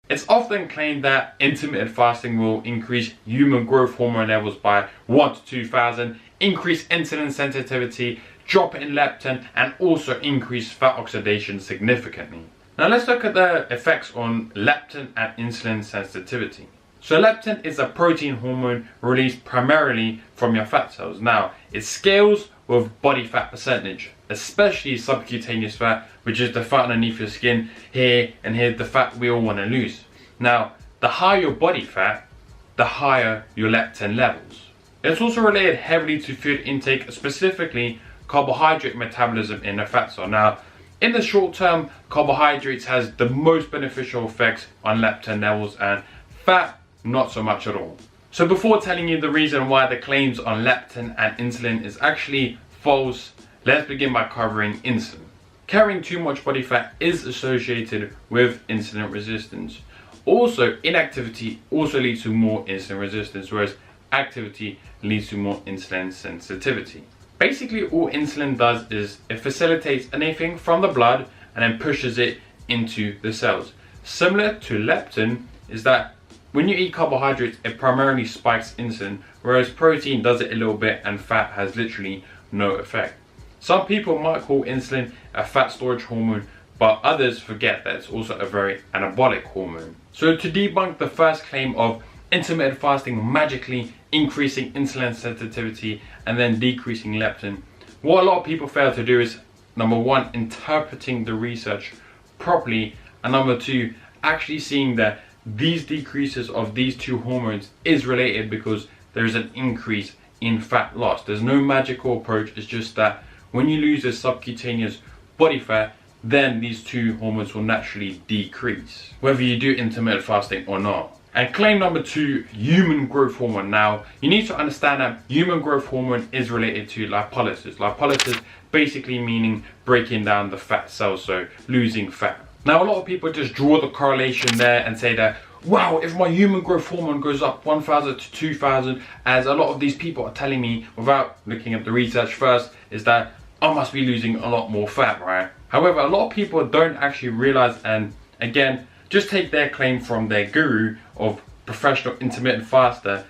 It's often claimed that intermittent fasting will increase human growth hormone levels by 1 to 2,000, increase insulin sensitivity, drop in leptin, and also increase fat oxidation significantly. Now let's look at the effects on leptin and insulin sensitivity. So leptin is a protein hormone released primarily from your fat cells. Now it scales with body fat percentage, especially subcutaneous fat, which is the fat underneath your skin here and here, the fat we all want to lose. Now the higher your body fat, the higher your leptin levels. It's also related heavily to food intake, specifically carbohydrate metabolism in the fat cell. Now in the short term, carbohydrates has the most beneficial effects on leptin levels, and fat not so much at all. So before telling you the reason why the claims on leptin and insulin is actually false, let's begin by covering insulin. Carrying too much body fat is associated with insulin resistance. Also, inactivity also leads to more insulin resistance, whereas activity leads to more insulin sensitivity. Basically, all insulin does is it facilitates anything from the blood and then pushes it into the cells. Similar to leptin is that when you eat carbohydrates, it primarily spikes insulin, whereas protein does it a little bit and fat has literally no effect. Some people might call insulin a fat storage hormone, but others forget that it's also a very anabolic hormone. So to debunk the first claim of intermittent fasting magically increasing insulin sensitivity and then decreasing leptin, what a lot of people fail to do is, number one, interpreting the research properly, and number two, actually seeing that these decreases of these two hormones is related because there's an increase in fat loss. There's no magical approach, it's just that when you lose the subcutaneous body fat, then these two hormones will naturally decrease, whether you do intermittent fasting or not. And claim number two, human growth hormone. Now, you need to understand that human growth hormone is related to lipolysis. Lipolysis basically meaning breaking down the fat cells, so losing fat. Now, a lot of people just draw the correlation there and say that, wow, if my human growth hormone goes up 1,000 to 2,000, as a lot of these people are telling me without looking at the research first, is that I must be losing a lot more fat, right? However, a lot of people don't actually realize, and again, just take their claim from their guru of professional intermittent faster,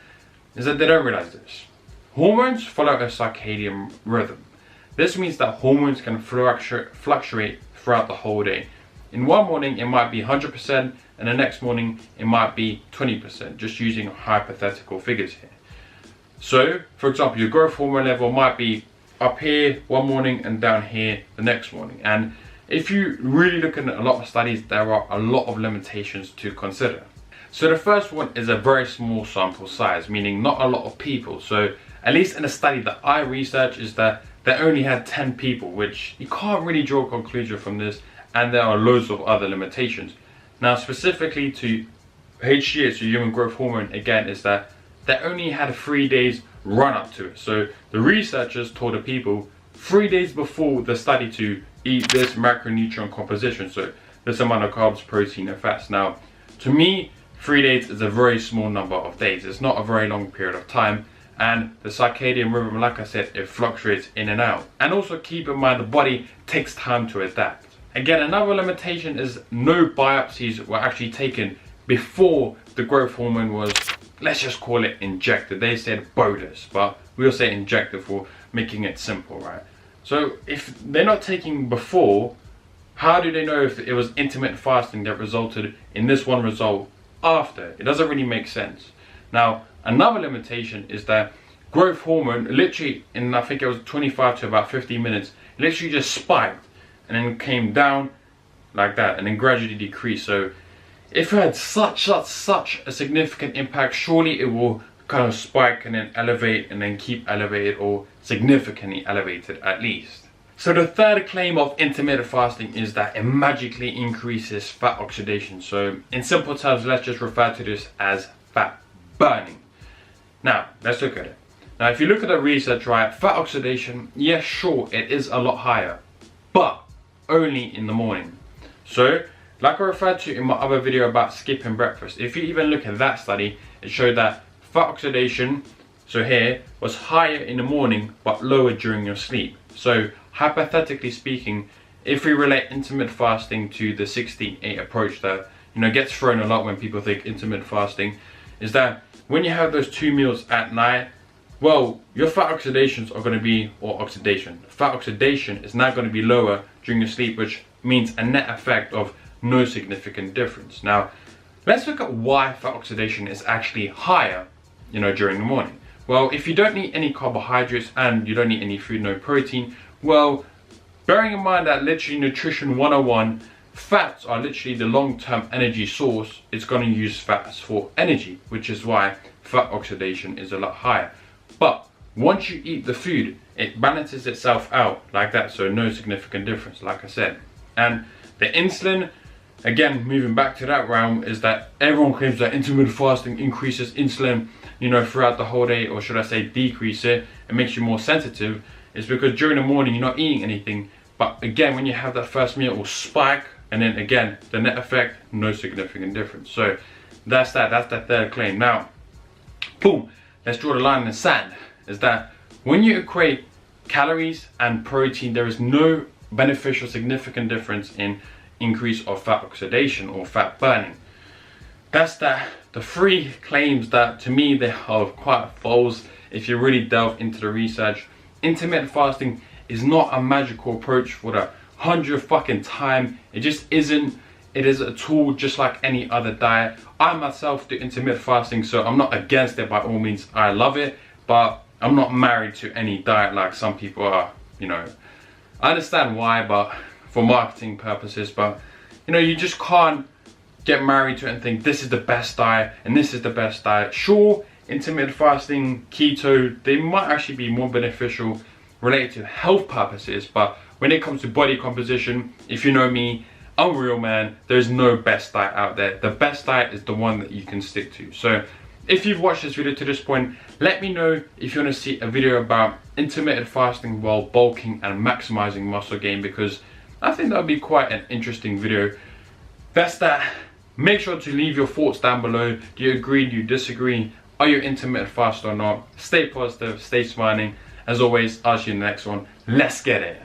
is that they don't realize this. Hormones follow a circadian rhythm. This means that hormones can fluctuate throughout the whole day. In one morning it might be 100% and the next morning it might be 20%, just using hypothetical figures here. So, for example, your growth hormone level might be up here one morning and down here the next morning. And if you really look at a lot of studies, there are a lot of limitations to consider. So the first one is a very small sample size, meaning not a lot of people. So at least in a study that I researched is that they only had 10 people, which you can't really draw a conclusion from this, and there are loads of other limitations. Now specifically to HGH, so human growth hormone, again, is that they only had 3 days run up to it. So the researchers told the people 3 days before the study to eat this macronutrient composition, so this amount of carbs, protein and fats. Now to me, 3 days is a very small number of days. It's not a very long period of time, and the circadian rhythm, like I said, it fluctuates in and out. And also keep in mind the body takes time to adapt. Again, another limitation is no biopsies were actually taken before the growth hormone was, let's just call it injected. They said bolus, but we'll say injected for making it simple, right? So if they're not taking before, how do they know if it was intermittent fasting that resulted in this one result after? It doesn't really make sense. Now, another limitation is that growth hormone literally in, I think it was 25 to about 15 minutes, literally just spiked and then came down like that and then gradually decreased. So if it had such a significant impact, surely it will kind of spike and then elevate and then keep elevated, or significantly elevated at least. So the third claim of intermittent fasting is that it magically increases fat oxidation. So in simple terms, let's just refer to this as fat burning. Now, let's look at it. Now, if you look at the research, right, fat oxidation, yes, sure, it is a lot higher, but only in the morning. So, like I referred to in my other video about skipping breakfast, if you even look at that study, it showed that fat oxidation, so here, was higher in the morning, but lower during your sleep. So, hypothetically speaking, if we relate intermittent fasting to the 16-8 approach that gets thrown a lot when people think intermittent fasting, is that when you have those 2 meals at night, well, your fat oxidations are going to be, fat oxidation is now going to be lower during your sleep, which means a net effect of no significant difference. Now, let's look at why fat oxidation is actually higher, during the morning. Well, if you don't eat any carbohydrates and you don't eat any food, no protein, well, bearing in mind that literally nutrition 101, fats are literally the long-term energy source. It's going to use fats for energy, which is why fat oxidation is a lot higher. But once you eat the food, it balances itself out like that, so no significant difference, like I said. And the insulin, again, moving back to that realm, is that everyone claims that intermittent fasting increases insulin, throughout the whole day, or should I say decrease it, it makes you more sensitive. It's because during the morning you're not eating anything, but again, when you have that first meal, it will spike, and then again, the net effect, no significant difference. So that's the third claim. Now, boom, let's draw the line in the sand, is that when you equate calories and protein, there is no beneficial significant difference in increase of fat oxidation or fat burning. That's the 3 claims that, to me, they are quite false if you really delve into the research. Intermittent fasting is not a magical approach for the 100th fucking time. It just isn't. It is a tool just like any other diet. I myself do intermittent fasting, so I'm not against it by all means. I love it, but I'm not married to any diet like some people are, I understand why, but for marketing purposes, but you just can't get married to it and think this is the best diet and this is the best diet. Sure, intermittent fasting, keto, they might actually be more beneficial related to health purposes, but when it comes to body composition, if you know me, I'm a real man, there's no best diet out there. The best diet is the one that you can stick to. So if you've watched this video to this point, let me know if you want to see a video about intermittent fasting while bulking and maximizing muscle gain, because I think that would be quite an interesting video. That's that. Make sure to leave your thoughts down below. Do you agree? Do you disagree? Are you intermittent fast or not? Stay positive, stay smiling. As always, I'll see you in the next one. Let's get it.